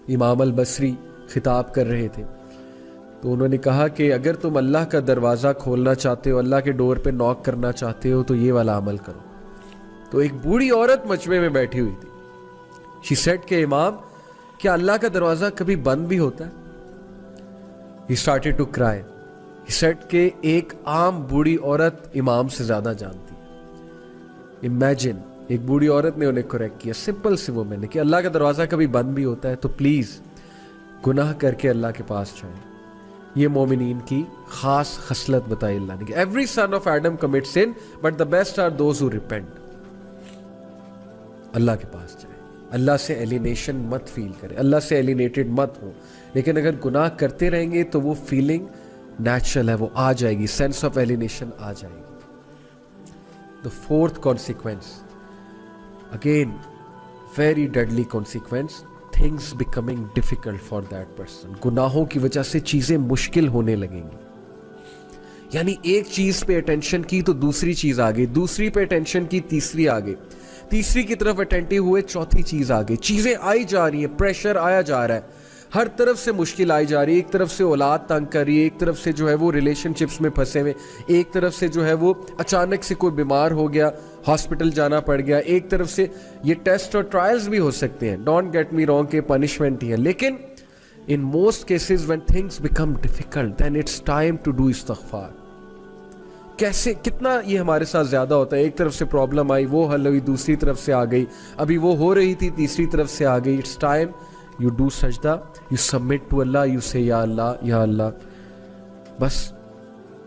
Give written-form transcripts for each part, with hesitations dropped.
امام البصری خطاب کر رہے تھے، تو انہوں نے کہا کہ اگر تم اللہ کا دروازہ کھولنا چاہتے ہو، اللہ کے ڈور پہ نوک کرنا چاہتے ہو، تو یہ والا عمل کرو. تو ایک بوڑھی عورت مجمع میں بیٹھی ہوئی تھی. شی سیڈ کہ امام، کیا اللہ کا دروازہ کبھی بند بھی ہوتا ہے؟ He started to cry. He said کہ ایک عام بوڑھی عورت امام سے زیادہ جانتی ہے. Imagine ایک بوڑھی عورت نے انہیں کریکٹ کیا، سمپل سی وہ میں نے کہ اللہ کا دروازہ کبھی بند بھی ہوتا ہے، تو پلیز گناہ کر کے اللہ کے پاس جائیں. یہ مومنین کی خاص خصلت بتائی اللہ نے کہ every son of Adam commits sin but the best are those who repent. اللہ کے پاس جائیں، اللہ سے ایلینیشن مت فیل کریں، اللہ سے ایلینیٹڈ مت ہو. لیکن اگر گناہ کرتے رہیں گے تو وہ فیلنگ نیچرل ہے، وہ آ جائے گی، سینس آف ایلینیشن آ جائے گی. The fourth consequence, again very deadly consequence, things becoming difficult for that person. گناہوں کی وجہ سے چیزیں مشکل ہونے لگیں گی. یعنی ایک چیز پہ اٹینشن کی تو دوسری چیز آ گئی، دوسری پہ اٹینشن کی تیسری آ گئی، تیسری کی طرف اٹینٹیو ہوئے چوتھی چیز آ گئی. چیزیں آئی جا رہی ہیں، پریشر آیا جا رہا ہے، ہر طرف سے مشکل آئی جا رہی ہے. ایک طرف سے اولاد تنگ کر رہی ہے، ایک طرف سے جو ہے وہ ریلیشن شپس میں پھنسے ہوئے، ایک طرف سے جو ہے وہ اچانک سے کوئی بیمار ہو گیا، ہاسپٹل جانا پڑ گیا، ایک طرف سے یہ ٹیسٹ اور ٹرائلز بھی ہو سکتے ہیں. ڈونٹ گیٹ می رانگ کہ پنشمنٹ ہی ہے، لیکن in most cases when things become difficult then it's time to do استغفار. کیسے کتنا یہ ہمارے ساتھ زیادہ ہوتا ہے، ایک طرف سے پرابلم آئی وہ حل ہوئی، دوسری طرف سے آ گئی، ابھی وہ ہو رہی تھی تیسری طرف سے آ گئی. اٹس ٹائم یو ڈو سجدہ، you submit to Allah, you say یا اللہ، یا اللہ بس،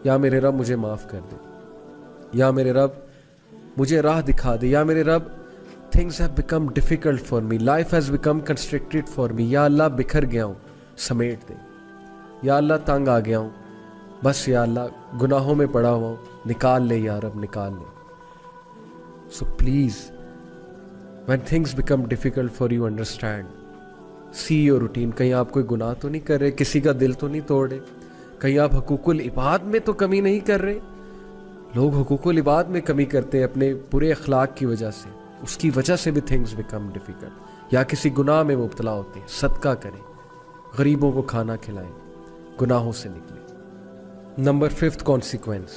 یا میرے رب مجھے معاف کر دے، یا میرے رب مجھے راہ دکھا دے، یا میرے رب things have become difficult for me, life has become constricted for me, یا اللہ بکھر گیا ہوں سمیٹ دے، یا اللہ تنگ آ گیا ہوں بس، یا اللہ گناہوں میں پڑا ہوا ہوں نکال لے یا رب نکال لے. So please when things become difficult for you, understand, see your routine. کہیں آپ کوئی گناہ تو نہیں کر رہے، کسی کا دل تو نہیں توڑ رہے، کہیں آپ حقوق العباد میں تو کمی نہیں کر رہے. لوگ حقوق العباد میں کمی کرتے ہیں اپنے برے اخلاق کی وجہ سے، اس کی وجہ سے بھی things become difficult. یا کسی گناہ میں مبتلا ہوتے ہیں، صدقہ کریں، غریبوں کو کھانا کھلائیں، گناہوں سے نکلیں. Number 5th consequence,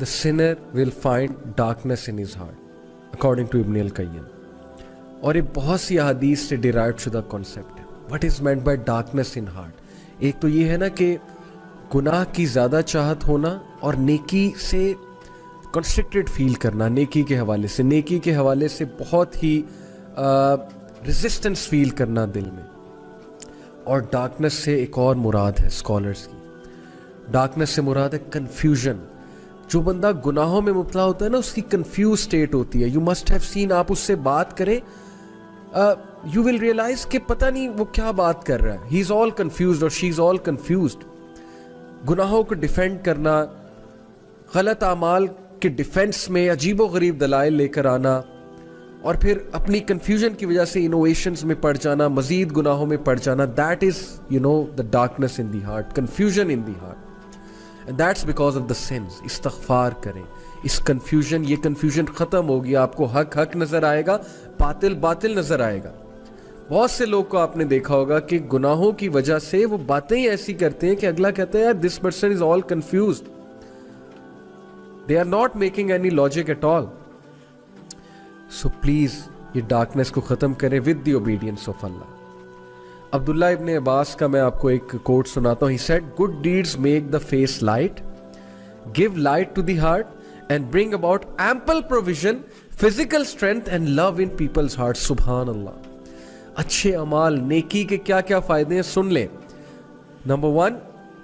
the sinner will find darkness in his heart, according to Ibn al-Qayyim. اور یہ بہت سی احادیث سے ڈیرائیو شدہ کانسیپٹ ہے. What is meant by darkness in heart؟ ایک تو یہ ہے نا کہ گناہ کی زیادہ چاہت ہونا اور نیکی سے کنسٹرکٹڈ فیل کرنا، نیکی کے حوالے سے، نیکی کے حوالے سے بہت ہی ریزسٹنس فیل کرنا دل میں. اور ڈارکنس سے ایک اور مراد ہے اسکالرس کی، ڈارکنس سے مراد ہے کنفیوژن. جو بندہ گناہوں میں مبتلا ہوتا ہے نا، اس کی کنفیوز سٹیٹ ہوتی ہے. یو مسٹ ہیو سین، آپ اس سے بات کریں، یو ول ریئلائز کہ پتہ نہیں وہ کیا بات کر رہا ہے. ہی از آل کنفیوزڈ اور شی از آل کنفیوزڈ. گناہوں کو ڈیفینڈ کرنا، غلط اعمال کے ڈیفینس میں عجیب و غریب دلائل لے کر آنا، اور پھر اپنی کنفیوژن کی وجہ سے انوویشنز میں پڑ جانا، مزید گناہوں میں پڑ جانا. That is the darkness in the heart, confusion in the heart, and that's because of the sins. استغفار کریں. اس کنفیوژن، یہ کنفیوژن ختم ہوگی، آپ کو حق حق نظر آئے گا، باطل باطل نظر آئے گا. بہت سے لوگ کو آپ نے دیکھا ہوگا کہ گناہوں کی وجہ سے وہ باتیں ہی ایسی کرتے ہیں کہ اگلا کہتا ہے یار this person is all confused, they are not making any logic at all. So please یہ ڈارکنس کو ختم کریں with the obedience of Allah. عبداللہ ابن عباس کا میں آپ کو ایک کوٹ سناتا ہوں. He said, good deeds make the face light, give light to the heart, and bring about ample provision, physical strength and love in people's hearts. سبحان اللہ. اچھے اعمال، نیکی کے کیا کیا فائدے ہیں سن لیں. Number 1،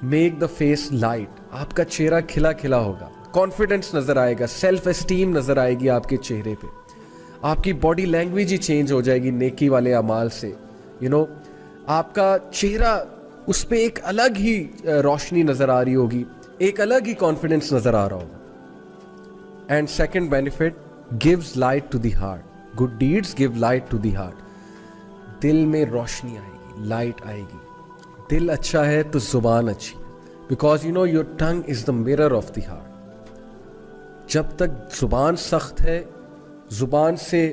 make the face light. آپ کا چہرہ کھلا کھلا ہوگا، کانفیڈنس نظر آئے گا، سیلف اسٹیم نظر آئے گی آپ کے چہرے پہ. آپ کی باڈی لینگویج ہی چینج ہو جائے گی نیکی والے اعمال سے. آپ کا چہرہ، اس پہ ایک الگ ہی روشنی نظر آ رہی ہوگی، ایک الگ ہی کانفیڈنس نظر آ رہا ہوگا. And second benefit, gives light to the heart. Good deeds give light to the heart. دل میں روشنی آئے گی، لائٹ آئے گی. دل اچھا ہے تو زبان اچھی ہے. Because your tongue is the mirror of the heart. جب تک زبان سخت ہے، زبان سے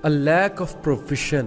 A lack of provision,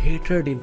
hatred in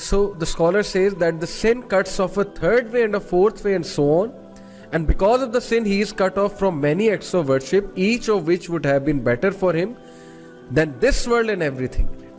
So the scholar says that the sin cuts off a third way and a fourth way and so on, and because of the sin he is cut off from many acts of worship, each of which would have been better for him than this world and everything in it.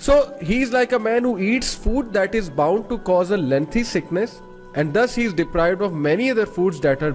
So he is like a man who eats food that is bound to cause a lengthy sickness and thus he is deprived of many other foods that are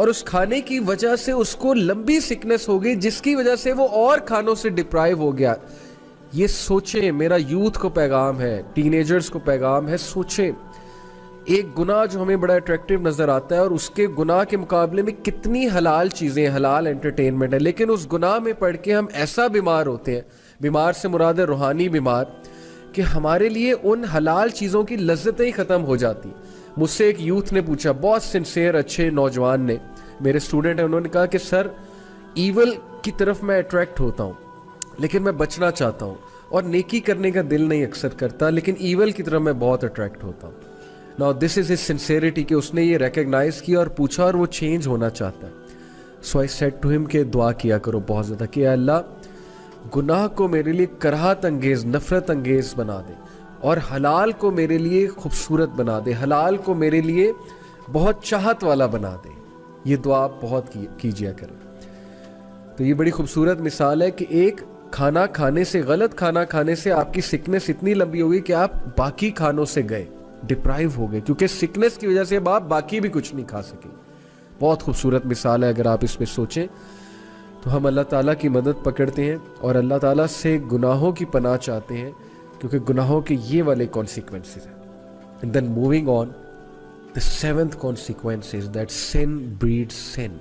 اور اس کھانے کی وجہ سے اس کو لمبی sickness ہو گئی جس کی وجہ سے وہ اور کھانوں سے ڈپرائیو ہو گیا. یہ سوچیں, میرا یوتھ کو پیغام ہے, ٹین ایجرز کو پیغام ہے, سوچیں ایک گناہ جو ہمیں بڑا اٹریکٹیو نظر آتا ہے اور اس کے گناہ کے مقابلے میں کتنی حلال چیزیں, حلال انٹرٹینمنٹ ہے, لیکن اس گناہ میں پڑھ کے ہم ایسا بیمار ہوتے ہیں, بیمار سے مراد ہے روحانی بیمار, کہ ہمارے لیے ان حلال چیزوں کی لذتیں ہی ختم ہو جاتی. مجھ سے ایک یوتھ نے پوچھا, بہت سنسیئر اچھے نوجوان نے, میرے اسٹوڈنٹ ہیں, انہوں نے کہا کہ سر ایول کی طرف میں اٹریکٹ ہوتا ہوں لیکن میں بچنا چاہتا ہوں, اور نیکی کرنے کا دل نہیں اکثر کرتا, لیکن ایول کی طرف میں بہت اٹریکٹ ہوتا ہوں. Now this is his sincerity کہ اس نے یہ ریکگنائز کیا اور پوچھا اور وہ چینج ہونا چاہتا ہے. So I said to him کہ دعا کیا کرو بہت زیادہ کہ اللہ گناہ کو میرے لیے کراہت انگیز, نفرت انگیز بنا دے, اور حلال کو میرے لیے خوبصورت بنا دے, حلال کو میرے لیے بہت چاہت والا بنا دے. یہ دعا آپ بہت کیجیا کریں. تو یہ بڑی خوبصورت مثال ہے کہ ایک کھانا کھانے سے, غلط کھانا کھانے سے آپ کی سکنس اتنی لمبی ہو گئی کہ آپ باقی کھانوں سے گئے, ڈپرائیو ہو گئے, کیونکہ سکنس کی وجہ سے اب آپ باقی بھی کچھ نہیں کھا سکیں. بہت خوبصورت مثال ہے. اگر آپ اس پہ سوچیں تو ہم اللہ تعالیٰ کی مدد پکڑتے ہیں اور اللہ تعالیٰ سے گناہوں کی پناہ چاہتے ہیں, کیونکہ گناہوں کے یہ والے کانسیکوینسز ہیں. And then moving on, the seventh consequence is that sin breeds sin.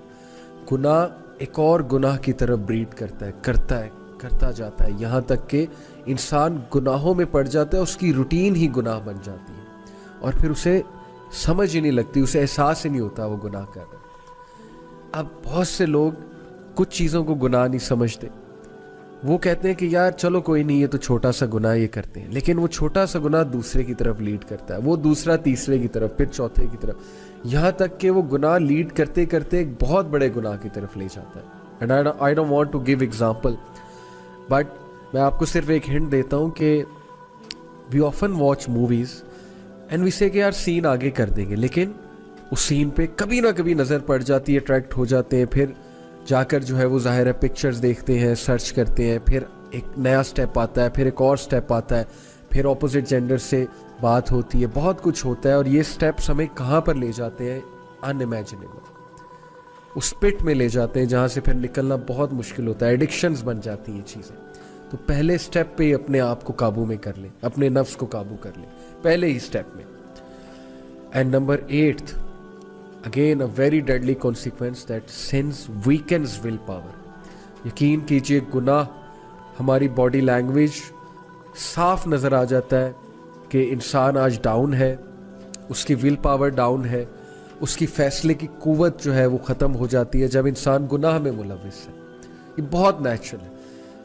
گناہ ایک اور گناہ کی طرف بریڈ کرتا جاتا ہے, یہاں تک کہ انسان گناہوں میں پڑ جاتا ہے, اس کی روٹین ہی گناہ بن جاتی ہے, اور پھر اسے سمجھ ہی نہیں لگتی, اسے احساس ہی نہیں ہوتا وہ گناہ کر رہا ہے. اب بہت سے لوگ کچھ چیزوں کو گناہ نہیں سمجھتے, وہ کہتے ہیں کہ یار چلو کوئی نہیں, یہ تو چھوٹا سا گناہ یہ کرتے ہیں, لیکن وہ چھوٹا سا گناہ دوسرے کی طرف لیڈ کرتا ہے, وہ دوسرا تیسرے کی طرف, پھر چوتھے کی طرف, یہاں تک کہ وہ گناہ لیڈ کرتے کرتے ایک بہت بڑے گناہ کی طرف لے جاتا ہے. And I don't want to give example, but میں آپ کو صرف ایک ہنٹ دیتا ہوں کہ we often watch movies and we say کہ یار سین آگے کر دیں گے, لیکن اس سین پہ کبھی نہ کبھی نظر پڑ جاتی ہے, اٹریکٹ ہو جاتے ہیں, پھر جا کر جو ہے وہ ظاہر ہے پکچرز دیکھتے ہیں, سرچ کرتے ہیں, پھر ایک نیا سٹیپ آتا ہے, پھر ایک اور سٹیپ آتا ہے, پھر اپوزٹ جینڈر سے بات ہوتی ہے, بہت کچھ ہوتا ہے, اور یہ سٹیپس ہمیں کہاں پر لے جاتے ہیں, ان امیجنیبل, اس پٹ میں لے جاتے ہیں جہاں سے پھر نکلنا بہت مشکل ہوتا ہے, ایڈکشنز بن جاتی ہیں چیزیں. تو پہلے سٹیپ پہ ہی اپنے آپ کو قابو میں کر لیں, اپنے نفس کو قابو کر لیں پہلے ہی سٹیپ میں. And number 8th, again a very deadly consequence, that sins weakens will power. یقین کیجئے گناہ ہماری باڈی لینگویج صاف نظر آ جاتا ہے کہ انسان آج ڈاؤن ہے, اس کی ول پاور ڈاؤن ہے, اس کی فیصلے کی قوت جو ہے وہ ختم ہو جاتی ہے جب انسان گناہ میں ملوث ہے. یہ بہت نیچرل ہے,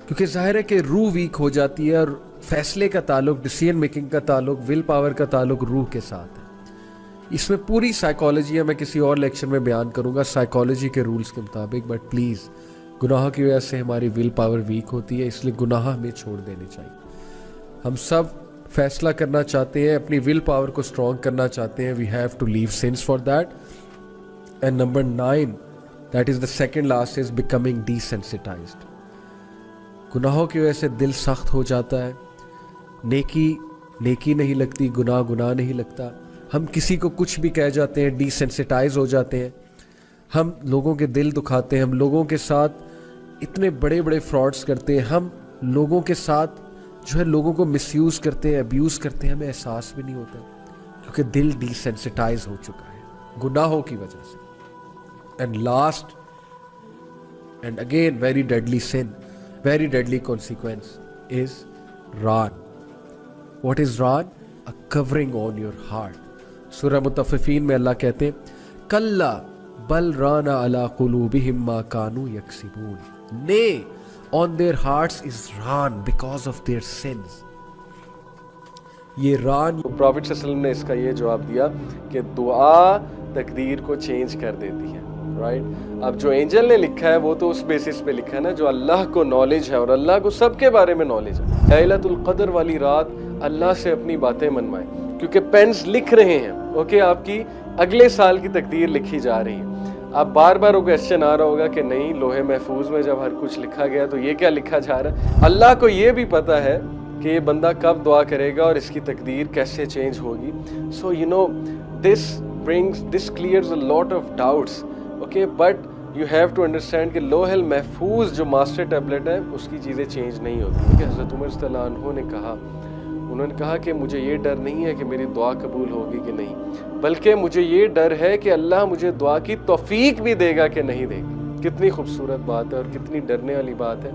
کیونکہ ظاہر ہے کہ روح ویک ہو جاتی ہے, اور فیصلے کا تعلق, ڈیسیژن میکنگ کا تعلق, ول پاور کا تعلق روح کے ساتھ ہے. اس میں پوری سائیکالوجی ہے, میں کسی اور لیکچر میں بیان کروں گا سائیکالوجی کے رولز کے مطابق, بٹ پلیز گناہوں کی وجہ سے ہماری ول پاور ویک ہوتی ہے, اس لیے گناہ ہمیں چھوڑ دینے چاہیے. ہم سب فیصلہ کرنا چاہتے ہیں, اپنی ول پاور کو اسٹرانگ کرنا چاہتے ہیں, we have to leave sense for that. And number 9, that is the second last, is becoming desensitised. گناہوں کی وجہ سے دل سخت ہو جاتا ہے, نیکی نہیں لگتی, گناہ نہیں لگتا, ہم کسی کو کچھ بھی کہہ جاتے ہیں, ڈیسینسٹائز ہو جاتے ہیں, ہم لوگوں کے دل دکھاتے ہیں, ہم لوگوں کے ساتھ اتنے بڑے بڑے فراڈز کرتے ہیں, ہم لوگوں کے ساتھ جو ہے لوگوں کو مس یوز کرتے ہیں, ابیوز کرتے ہیں, ہمیں احساس بھی نہیں ہوتا, کیونکہ دل ڈیسینسٹائز ہو چکا ہے گناہوں کی وجہ سے. And last and again very deadly sin, very deadly consequence is ran. What is ran? A covering on your heart. سورہ مطففین میں اللہ کہتے ہیں کلا بل رانا علی قلوبہم ما کانوا یکسبون. Nay, on their hearts is ran because of their sins. یہ ران, پروفٹ صلی اللہ علیہ وسلم نے اس کا یہ جواب دیا کہ دعا تقدیر کو چینج کر دیتی ہے, رائٹ. اب جو اینجل نے لکھا ہے وہ تو اس بیسس پہ لکھا ہے نا, جو اللہ کو نالج ہے اور اللہ کو سب کے بارے میں نالج ہے. لیلۃ القدر والی رات اللہ سے اپنی باتیں منوائیں, کیونکہ پینس لکھ رہے ہیں, اوکے, آپ کی اگلے سال کی تقدیر لکھی جا رہی ہے. اب بار بار وہ کویسچن آ رہا ہوگا کہ نہیں, لوہے محفوظ میں جب ہر کچھ لکھا گیا تو یہ کیا لکھا جا رہا ہے. اللہ کو یہ بھی پتا ہے کہ یہ بندہ کب دعا کرے گا اور اس کی تقدیر کیسے چینج ہوگی. So this clears a lot of doubts okay. But you have to understand کہ لوح المحفوظ جو ماسٹر ٹیبلٹ ہے اس کی چیزیں چینج نہیں ہوتی. کہ حضرت عمر رضی اللہ عنہ نے کہا, انہوں نے کہا کہ مجھے یہ ڈر نہیں ہے کہ میری دعا قبول ہوگی کہ نہیں, بلکہ مجھے یہ ڈر ہے کہ اللہ مجھے دعا کی توفیق بھی دے گا کہ نہیں دے گا. کتنی خوبصورت بات ہے اور کتنی ڈرنے والی بات ہے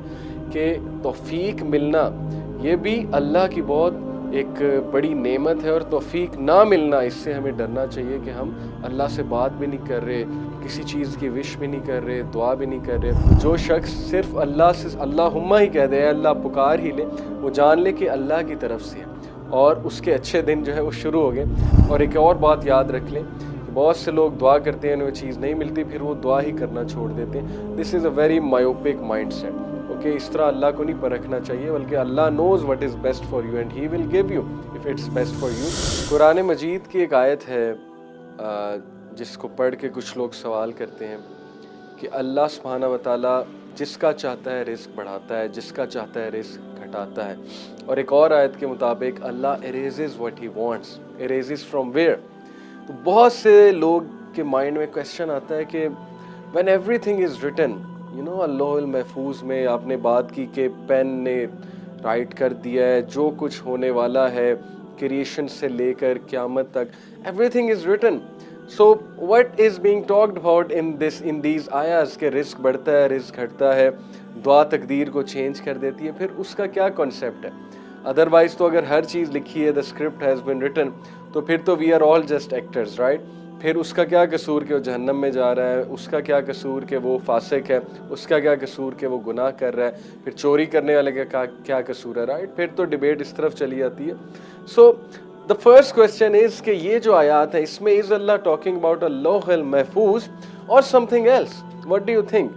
کہ توفیق ملنا یہ بھی اللہ کی بہت ایک بڑی نعمت ہے, اور توفیق نہ ملنا اس سے ہمیں ڈرنا چاہیے کہ ہم اللہ سے بات بھی نہیں کر رہے, کسی چیز کی وش بھی نہیں کر رہے, دعا بھی نہیں کر رہے. جو شخص صرف اللہ سے اللہم ہی کہہ دے, اللہ پکار ہی لے, وہ جان لے کہ اللہ کی طرف سے ہے اور اس کے اچھے دن جو ہے وہ شروع ہو گئے. اور ایک اور بات یاد رکھ لیں کہ بہت سے لوگ دعا کرتے ہیں, وہ چیز نہیں ملتی, پھر وہ دعا ہی کرنا چھوڑ دیتے ہیں. This is a very myopic mindset. Okay, اس طرح اللہ کو نہیں پرکھنا چاہیے, بلکہ Allah knows what is best for you and he will give you if it's best for you. Quran Majeed کی ایک آیت ہے جس کو پڑھ کے کچھ لوگ سوال کرتے ہیں کہ اللہ سبحانہ و تعالیٰ جس کا چاہتا ہے رزق بڑھاتا ہے, جس کا چاہتا ہے رزق گھٹاتا ہے. اور ایک اور آیت کے مطابق Allah arises what he wants, arises from where. تو بہت سے لوگ کے مائنڈ میں کویسچن آتا ہے کہ when everything is written, you know, اللہ المحفوظ میں آپ نے بات کی کہ پین نے رائٹ کر دیا ہے جو کچھ ہونے والا ہے کریشن سے لے کر قیامت تک, every thing is return. So what is being talked about in these ayahs کہ رزق بڑھتا ہے, رزق گھٹتا ہے, دعا تقدیر کو چینج کر دیتی ہے, پھر اس کا کیا کنسیپٹ ہے؟ ادروائز تو اگر ہر چیز لکھی ہے, the script has been written, تو پھر تو we are all just actors, right? پھر اس کا کیا قصور کہ وہ جہنم میں جا رہا ہے, اس کا کیا قصور کہ وہ فاسق ہے, اس کا کیا قصور کہ وہ گناہ کر رہا ہے, پھر چوری کرنے والے کا کیا قصور ہے, رائٹ؟ پھر تو ڈیبیٹ اس طرف چلی جاتی ہے. سو the first question is کہ یہ جو آیات ہے اس میں is Allah talking about a لوح المحفوظ or something else? What do you think?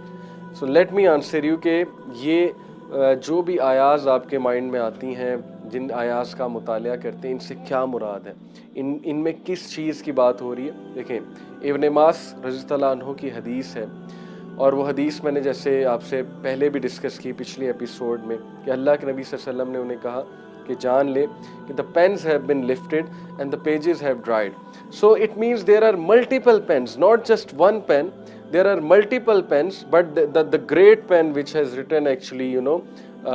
So let me answer you کہ یہ جو بھی آیات آپ کے مائنڈ میں آتی ہیں, جن آیات کا مطالعہ کرتے ہیں, ان سے کیا مراد ہے, ان میں کس چیز کی بات ہو رہی ہے. دیکھیں, ابن عباس رضی اللہ عنہ کی حدیث ہے, اور وہ حدیث میں نے جیسے آپ سے پہلے بھی ڈسکس کی پچھلی ایپیسوڈ میں کہ اللہ کے نبی صلی اللہ علیہ وسلم نے انہیں کہا کہ جان لے کہ the pens have been lifted and the pages have dried. So it means there are multiple pens, not just one pen, there are multiple pens, but the great pen which has written actually, you know,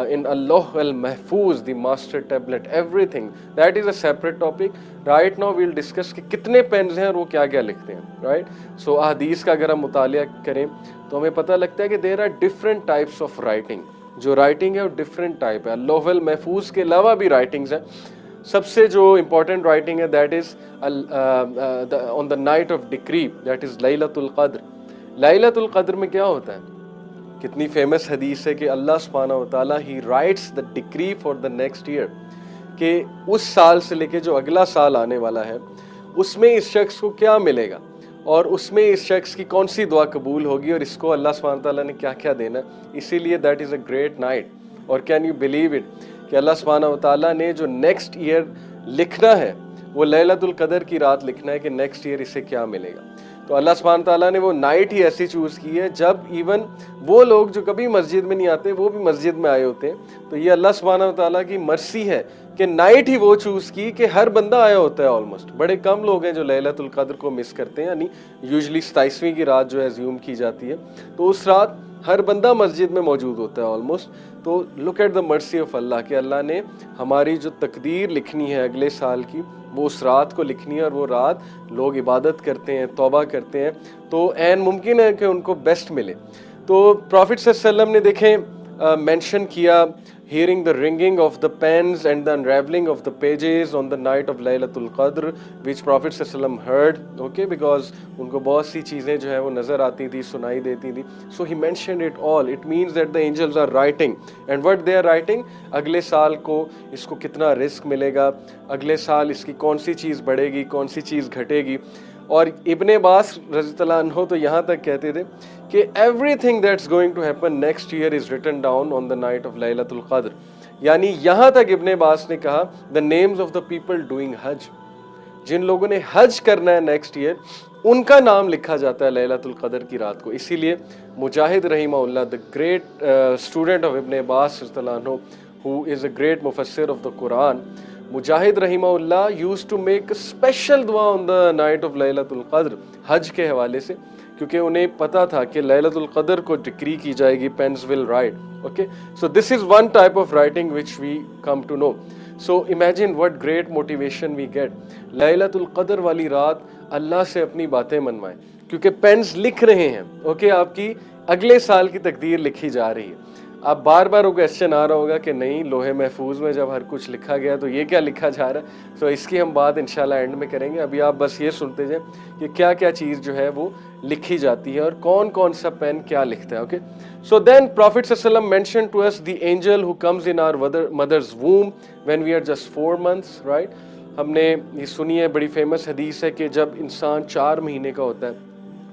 in Allah al-Mahfuz, the master tablet, everything, that is a separate topic. Right now we'll discuss کہ کتنے pens ہیں اور وہ کیا کیا لکھتے ہیں, right? So حدیث کا اگر ہم مطالعہ کریں تو ہمیں پتہ لگتا ہے کہ there are different types of writing. جو رائٹنگ ہے وہ ڈفرینٹ ٹائپ ہے. لوح المحفوظ کے علاوہ بھی رائٹنگز ہیں. سب سے جو امپورٹنٹ رائٹنگ ہے that is on the night of decree, that is لیلۃ القدر. لیلۃ القدر میں کیا ہوتا ہے؟ کتنی فیمس حدیث ہے کہ اللہ سبحانہ و تعالیٰ ہی rights the decree for the next year, کہ اس سال سے لے کے جو اگلا سال آنے والا ہے اس میں اس شخص کو کیا ملے گا, اور اس میں اس شخص کی کون سی دعا قبول ہوگی, اور اس کو اللہ سبحانہ تعالیٰ نے کیا کیا دینا. اسی لیے that is a great night. اور کین یو بلیو اٹ کہ اللہ سبحانہ تعالیٰ نے جو نیکسٹ ایئر لکھنا ہے وہ لیلۃ القدر کی رات لکھنا ہے کہ نیکسٹ ایئر اسے کیا ملے گا. تو اللہ سبحانہ تعالیٰ نے وہ نائٹ ہی ایسی چوز کی ہے جب ایون وہ لوگ جو کبھی مسجد میں نہیں آتے وہ بھی مسجد میں آئے ہوتے ہیں. تو یہ اللہ سبحانہ تعالیٰ کی مرسی ہے کہ نائٹ ہی وہ چوز کی کہ ہر بندہ آیا ہوتا ہے. آلموسٹ بڑے کم لوگ ہیں جو لیلۃ القدر کو مس کرتے ہیں, یعنی یوزلی 27ویں کی رات جو ہے زیوم کی جاتی ہے, تو اس رات ہر بندہ مسجد میں موجود ہوتا ہے آلموسٹ. تو look at the mercy of اللہ کہ اللہ نے ہماری جو تقدیر لکھنی ہے اگلے سال کی وہ اس رات کو لکھنی ہے, اور وہ رات لوگ عبادت کرتے ہیں, توبہ کرتے ہیں, تو عین ممکن ہے کہ ان کو بیسٹ ملے. تو پروفٹ صلی اللہ علیہ وسلم نے دیکھیں مینشن کیا hearing the ringing of the pens and the unraveling of the pages on the night of Laylatul Qadr, which Prophet sallallahu alaihi wasallam heard, okay, because unko bahut si cheezein jo hai wo nazar aati thi, sunai deti thi. So he mentioned it all. It means that the angels are writing, and what they are writing, agle saal ko isko kitna risk milega, agle saal iski kaun si cheez badhegi, kaun si cheez ghategi. اور ابن عباس رضی اللہ عنہ تو یہاں تک کہتے تھے کہ everything that's going to happen next year is written down on the night of لیلۃ القدر. یعنی یہاں تک ابن عباس نے کہا the names of the people doing Hajj, جن لوگوں نے حج کرنا ہے نیکسٹ ایئر ان کا نام لکھا جاتا ہے لیلۃ القدر کی رات کو. اسی لیے مجاہد رحمہ اللہ, دا گریٹ اسٹوڈنٹ آف ابن عباس رضی اللہ عنہ, who is a great mufassir of the Quran, مجاہد رحمہ اللہ used to make a special دعا on the night of لیلۃ القدر حج کے حوالے سے, کیونکہ انہیں پتا تھا کہ لیلۃ القدر کو ڈکری کی جائے گی, pens will write. Okay, so this is one type of writing which we come to know. So imagine what great motivation we get. لیلۃ القدر والی رات اللہ سے اپنی باتیں منوائیں, کیونکہ پینز لکھ رہے ہیں. اوکے, آپ کی اگلے سال کی تقدیر لکھی جا رہی ہے. اب بار بار وہ کویسچن آ رہا ہوگا کہ نہیں, لوہے محفوظ میں جب ہر کچھ لکھا گیا تو یہ کیا لکھا جا رہا ہے. سو اس کی ہم بات انشاءاللہ اینڈ میں کریں گے. ابھی آپ بس یہ سنتے جائیں کہ کیا کیا چیز جو ہے وہ لکھی جاتی ہے اور کون کون سا پین کیا لکھتا ہے. اوکے, سو دین پروفیٹ صلی اللہ علیہ وسلم mention to us the angel who comes in our mother's womb when we are just 4 months, right. ہم نے یہ سنی ہے, بڑی فیمس حدیث ہے کہ جب انسان 4 مہینے کا ہوتا ہے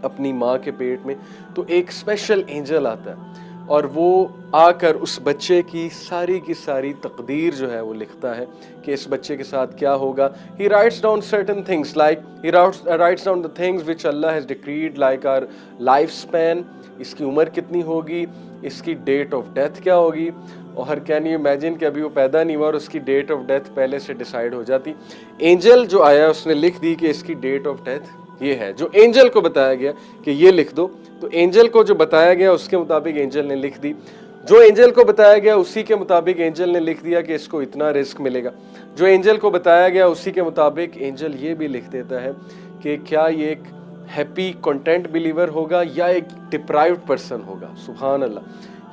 اپنی ماں کے پیٹ میں, تو ایک اسپیشل اینجل آتا ہے اور وہ آ کر اس بچے کی ساری تقدیر جو ہے وہ لکھتا ہے کہ اس بچے کے ساتھ کیا ہوگا. He writes down certain things like he writes down the things which Allah has decreed like our lifespan, اس کی عمر کتنی ہوگی, اس کی ڈیٹ آف ڈیتھ کیا ہوگی. اور کین یو امیجن کہ ابھی وہ پیدا نہیں ہوا اور اس کی ڈیٹ آف ڈیتھ پہلے سے ڈیسائیڈ ہو جاتی. اینجل جو آیا اس نے لکھ دی کہ اس کی ڈیٹ آف ڈیتھ یہ ہے. جو اینجل کو بتایا گیا کہ یہ لکھ دو, تو اینجل کو جو بتایا گیا اس کے مطابق اینجل نے لکھ دی. جو اینجل کو بتایا گیا اسی کے مطابق اینجل نے لکھ دیا کہ اس کو اتنا رزق ملے گا. جو اینجل کو بتایا گیا اسی کے مطابق اینجل یہ بھی لکھ دیتا ہے کہ کیا یہ ایک ہیپی کنٹینٹ بلیور ہوگا یا ایک ڈپرائیوڈ پرسن ہوگا. سبحان اللہ.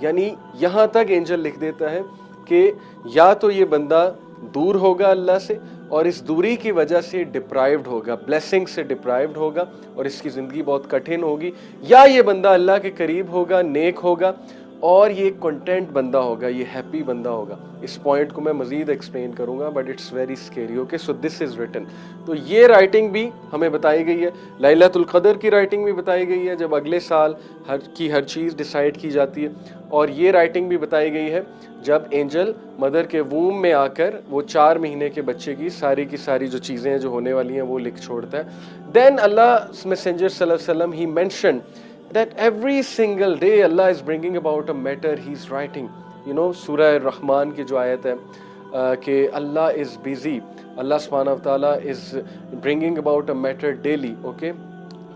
یعنی یہاں تک اینجل لکھ دیتا ہے کہ یا تو یہ بندہ دور ہوگا اللہ سے اور اس دوری کی وجہ سے ڈپرائیوڈ ہوگا, بلیسنگ سے ڈپرائیوڈ ہوگا اور اس کی زندگی بہت کٹھن ہوگی, یا یہ بندہ اللہ کے قریب ہوگا, نیک ہوگا اور یہ کنٹینٹ بندہ ہوگا, یہ ہیپی بندہ ہوگا. اس پوائنٹ کو میں مزید ایکسپلین کروں گا but it's very scary. Okay, so this is written. تو یہ رائٹنگ بھی ہمیں بتائی گئی ہے. لیلۃ القدر کی رائٹنگ بھی بتائی گئی ہے جب اگلے سال ہر چیز ڈیسائیڈ کی جاتی ہے, اور یہ رائٹنگ بھی بتائی گئی ہے جب اینجل مدر کے ووم میں آ کر وہ 4 مہینے کے بچے کی ساری جو چیزیں جو ہونے والی ہیں وہ لکھ چھوڑتا ہے. دین اللہ میسنجر صلی اللہ علیہ وسلم he mention that every single day Allah is bringing about a matter he's writing. You know, سورہ الرحمن کی جو آیت ہے کہ اللہ is busy, اللہ سبحانہ وتعالی is bringing about a matter daily. Okay,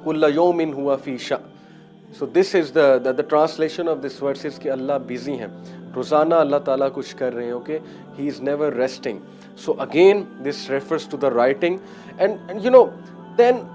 كل يوم هو في شأن. So this is the translation of this verse is کہ اللہ busy ہیں, روزانہ اللہ تعالیٰ کچھ کر رہے ہیں. Okay, he is never resting. So again this refers to the writing and you know then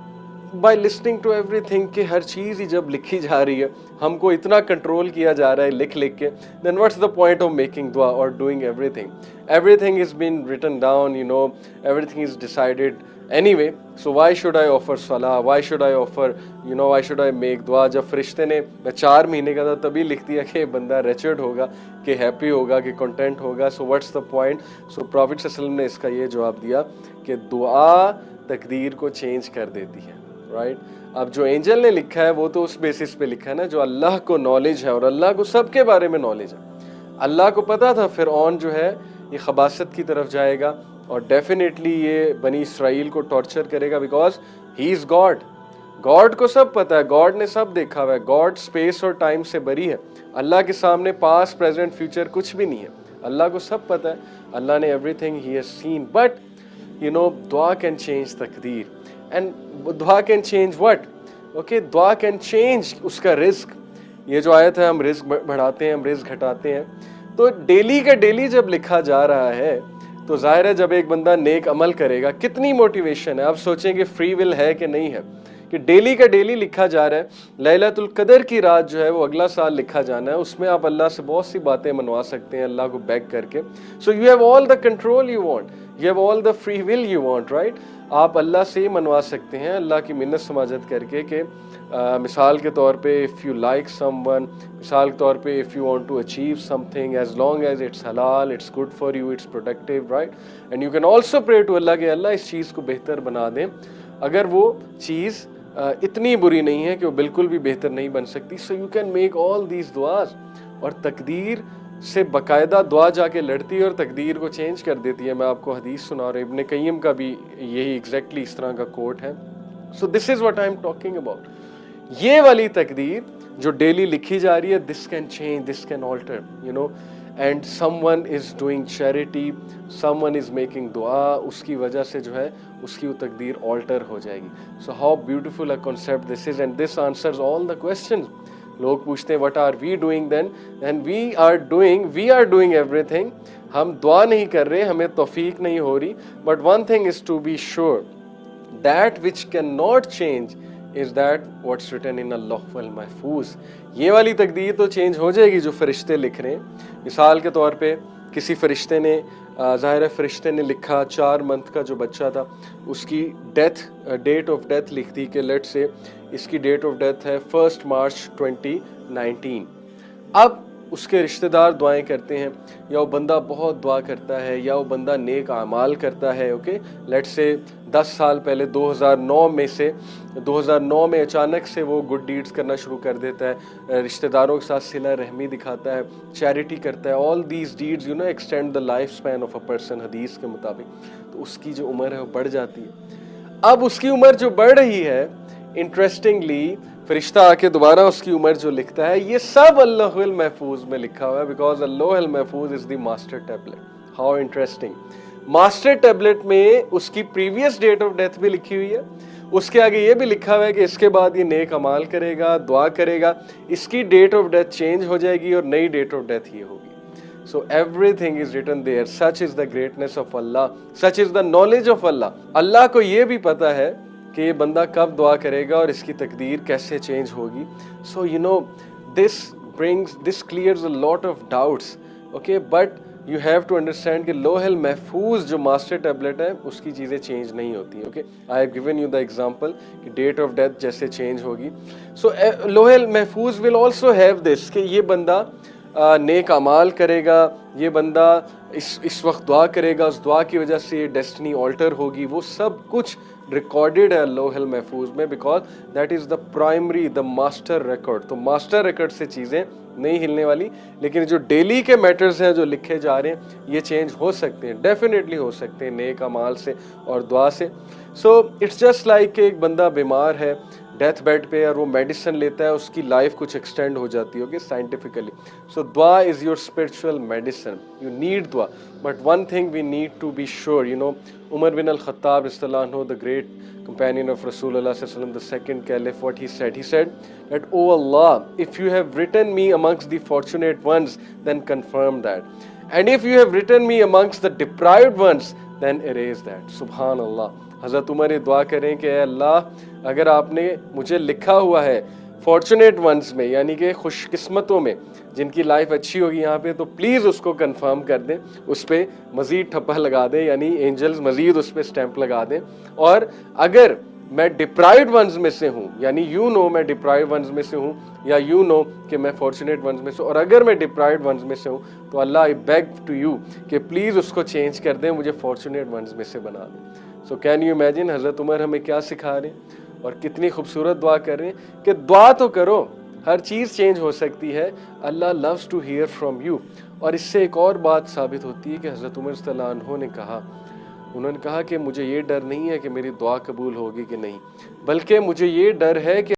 by listening to everything کہ ہر چیز ہی جب لکھی جا رہی ہے, ہم کو اتنا کنٹرول کیا جا رہا ہے لکھ کے, then what's the point of making dua or doing everything? Everything is been written down, you know, everything is decided anyway. So why should I offer salah? Why should I offer, you know, why should I make dua? جب فرشتے نے میں 4 مہینے کا تھا تبھی لکھ دیا کہ بندہ ریچرڈ ہوگا, کہ ہیپی ہوگا, کہ کنٹینٹ ہوگا. So what's the point? So Prophet صلی اللہ علیہ وسلم نے اس کا یہ جواب دیا کہ دعا تقدیر کو چینج کر دیتی ہے. رائٹ. اب جو اینجل نے لکھا ہے وہ تو اس بیسس پہ لکھا ہے نا جو اللہ کو نالج ہے, اور اللہ کو سب کے بارے میں نالج ہے. اللہ کو پتا تھا فرعون جو ہے یہ خباثت کی طرف جائے گا اور ڈیفینیٹلی یہ بنی اسرائیل کو ٹارچر کرے گا, because he is God. God کو سب پتا ہے, گاڈ نے سب دیکھا ہوا ہے. گاڈ اسپیس اور ٹائم سے بری ہے. اللہ کے سامنے پاسٹ پریزنٹ فیوچر کچھ بھی نہیں ہے. اللہ کو سب پتا ہے, اللہ نے ایوری تھنگ ہی has seen. But you know دعا کین چینج تقدیر. اینڈ دعا کین چینج وٹ؟ اوکے, دعا کین چینج اس کا رزق. یہ جو آیت ہے ہم رزق بڑھاتے ہیں, ہم رزق گھٹاتے ہیں, تو ڈیلی کا ڈیلی جب لکھا جا رہا ہے تو ظاہر ہے جب ایک بندہ نیک عمل کرے گا کتنی موٹیویشن ہے. آپ سوچیں کہ فری ول ہے کہ نہیں ہے, کہ ڈیلی کا ڈیلی لکھا جا رہا ہے. لیلۃ القدر کی رات جو ہے وہ اگلا سال لکھا جانا ہے, اس میں آپ اللہ سے بہت سی باتیں منوا سکتے ہیں اللہ کو بیگ کر کے. So you have all the control you want, you have all the free will you want, right. آپ اللہ سے ہی منوا سکتے ہیں اللہ کی منت سماجت کر کے کہ مثال کے طور پہ if you like someone, مثال کے طور پہ if you want to achieve something, as long as it's halal, it's good for you, it's productive, right. And you can also pray to Allah کہ اللہ اس چیز کو بہتر بنا دیں اگر وہ چیز اتنی بری نہیں ہے کہ وہ بالکل بھی بہتر نہیں بن سکتی. So you can make all these دعاز, اور تقدیر سے باقاعدہ دعا جا کے لڑتی ہے اور تقدیر کو چینج کر دیتی ہے. میں آپ کو حدیث سنا رہا ہوں, ابن قیم کا بھی یہی ایگزیکٹلی اس طرح کا کوٹ ہے. So this is what I am talking about. یہ والی تقدیر جو ڈیلی لکھی جا رہی ہے, this can change, this can alter, you know. And someone is doing charity, someone is making dua, اس کی وجہ سے جو ہے اس کی وہ تقدیر آلٹر ہو جائے گی. So how beautiful a concept this is, and this answers all the questions. لوگ پوچھتے ہیں what are we doing then, and we are doing everything. ہم دعا نہیں کر رہے, ہمیں توفیق نہیں ہو رہی, but one thing is to be sure, that which cannot change is that what's written in al-Lawh al-Mahfuz. یہ والی تقدیر تو چینج ہو جائے گی جو فرشتے لکھ رہے ہیں. مثال کے طور پہ کسی فرشتے نے, ظاہر فرشتے نے لکھا 4 منتھ کا جو بچہ تھا اس کی ڈیٹ آف ڈیتھ لکھ دی کہ لیٹ سے اس کی ڈیٹ آف ڈیتھ ہے 1 مارچ 2019. اب اس کے رشتہ دار دعائیں کرتے ہیں, یا وہ بندہ بہت دعا کرتا ہے, یا وہ بندہ نیک اعمال کرتا ہے. اوکے, لیٹ سے 10 سال پہلے 2009 میں اچانک سے وہ گڈ ڈیڈز کرنا شروع کر دیتا ہے, رشتہ داروں کے ساتھ صلہ رحمی دکھاتا ہے, چیریٹی کرتا ہے. All these deeds extend the life span of a person حدیث کے مطابق. تو اس کی جو عمر ہے وہ بڑھ جاتی ہے. اب اس کی عمر جو بڑھ رہی ہے, انٹرسٹنگلی فرشتہ آ کے دوبارہ اس کی عمر جو لکھتا ہے, یہ سب اللوح المحفوظ میں لکھا ہوا ہے, because al-Lawh al-Mahfuz is the master tablet. How interesting. Master tablet میں اس کی پریویس ڈیٹ آف ڈیتھ بھی لکھی ہوئی ہے, اس کے آگے یہ بھی لکھا ہوا ہے کہ اس کے بعد یہ نیک اعمال کرے گا, دعا کرے گا, اس کی ڈیٹ آف ڈیتھ چینج ہو جائے گی اور نئی ڈیٹ آف ڈیتھ یہ ہوگی. So everything is written there. Such is the greatness of Allah. Such is the knowledge of Allah. اللہ کو یہ بھی پتا ہے کہ یہ بندہ کب دعا کرے گا اور اس کی تقدیر کیسے چینج ہوگی. So this clears a lot of doubts. Okay, but you have to understand کہ لوح المحفوظ جو ماسٹر ٹیبلٹ ہے اس کی چیزیں چینج نہیں ہوتی ہیں. Okay, I have given you the example کہ ڈیٹ آف ڈیتھ جیسے چینج ہوگی. So لوح المحفوظ will also have this کہ یہ بندہ نیک اعمال کرے گا, یہ بندہ اس وقت دعا کرے گا, اس دعا کی وجہ سے یہ ڈیسٹنی آلٹر ہوگی. وہ سب کچھ ریکارڈڈ ہے لوح المحفوظ میں, because that is the primary, the master record. تو ماسٹر ریکارڈ سے چیزیں نہیں ہلنے والی, لیکن جو ڈیلی کے میٹرز ہیں جو لکھے جا رہے ہیں یہ چینج ہو سکتے ہیں, ڈیفینیٹلی ہو سکتے ہیں نیک اعمال سے اور دعا سے. سو اٹس جسٹ لائک کہ ایک بندہ بیمار ہے ڈیتھ بیڈ پہ اور وہ میڈیسن لیتا ہے, اس کی لائف کچھ ایکسٹینڈ ہو جاتی ہوگی scientifically. So dua is your spiritual medicine. You need dua, but one thing we need to be sure. Umar bin al-Khattab رضی اللہ عنہ, the great companion of Rasulullah sallallahu alaihi wasallam, the second caliph, what he said that, "Oh Allah, if you have written me amongst the fortunate ones, then confirm that. And if you have written me amongst the deprived ones, then erase that." Subhanallah. حضرت عمر یہ دعا کریں کہ اے اللہ اگر آپ نے مجھے لکھا ہوا ہے فارچونیٹ ونز میں, یعنی کہ خوش قسمتوں میں جن کی لائف اچھی ہوگی یہاں پہ, تو پلیز اس کو کنفرم کر دیں, اس پہ مزید ٹھپا لگا دیں, یعنی اینجلز مزید اس پہ سٹیمپ لگا دیں. اور اگر میں ڈپرائیوڈ ونز میں سے ہوں, یعنی میں ڈپرائیوڈ ونز میں سے ہوں, یا کہ میں فارچونیٹ ونز میں سے ہوں, اور اگر میں ڈپرائیوڈ ونز میں سے ہوں, تو اللہ آئی بیگ ٹو یو کہ پلیز اس کو چینج کر دیں, مجھے فارچونیٹ ونز میں سے بنا دیں. سو کین یو امیجن حضرت عمر ہمیں کیا سکھا رہے ہیں اور کتنی خوبصورت دعا کر رہے ہیں کہ دعا تو کرو, ہر چیز چینج ہو سکتی ہے. Allah loves to hear from you. اور اس سے ایک اور بات ثابت ہوتی ہے کہ حضرت عمر رضی اللہ عنہ نے کہا, انہوں نے کہا کہ مجھے یہ ڈر نہیں ہے کہ میری دعا قبول ہوگی کہ نہیں, بلکہ مجھے یہ ڈر ہے کہ